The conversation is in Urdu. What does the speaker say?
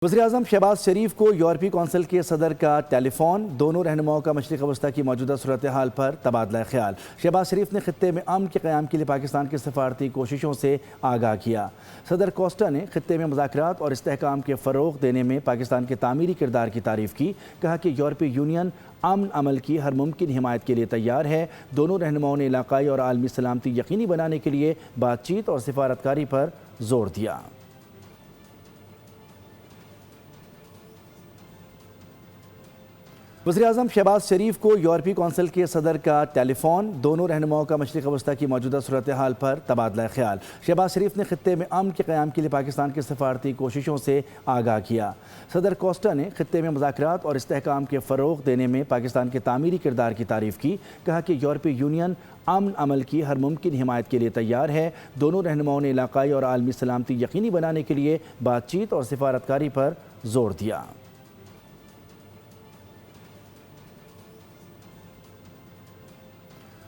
وزیراعظم شہباز شریف کو یورپی کونسل کے صدر کا ٹیلی فون، دونوں رہنماؤں کا مشرق وسطی کی موجودہ صورتحال پر تبادلہ خیال۔ شہباز شریف نے خطے میں امن کے قیام کے لیے پاکستان کی سفارتی کوششوں سے آگاہ کیا۔ صدر کوسٹا نے خطے میں مذاکرات اور استحکام کے فروغ دینے میں پاکستان کے تعمیری کردار کی تعریف کی۔ کہا کہ یورپی یونین امن عمل کی ہر ممکن حمایت کے لیے تیار ہے۔ دونوں رہنماؤں نے علاقائی اور عالمی سلامتی یقینی بنانے کے لیے بات چیت اور سفارتکاری پر زور دیا۔ وزیراعظم شہباز شریف کو یورپی کونسل کے صدر کا ٹیلی فون، دونوں رہنماؤں کا مشرق وسطی کی موجودہ صورتحال پر تبادلہ خیال۔ شہباز شریف نے خطے میں امن کے قیام کے لیے پاکستان کی سفارتی کوششوں سے آگاہ کیا۔ صدر کوسٹا نے خطے میں مذاکرات اور استحکام کے فروغ دینے میں پاکستان کے تعمیری کردار کی تعریف کی۔ کہا کہ یورپی یونین امن عمل کی ہر ممکن حمایت کے لیے تیار ہے۔ دونوں رہنماؤں نے علاقائی اور عالمی سلامتی یقینی بنانے کے لیے بات چیت اور سفارتکاری پر زور دیا۔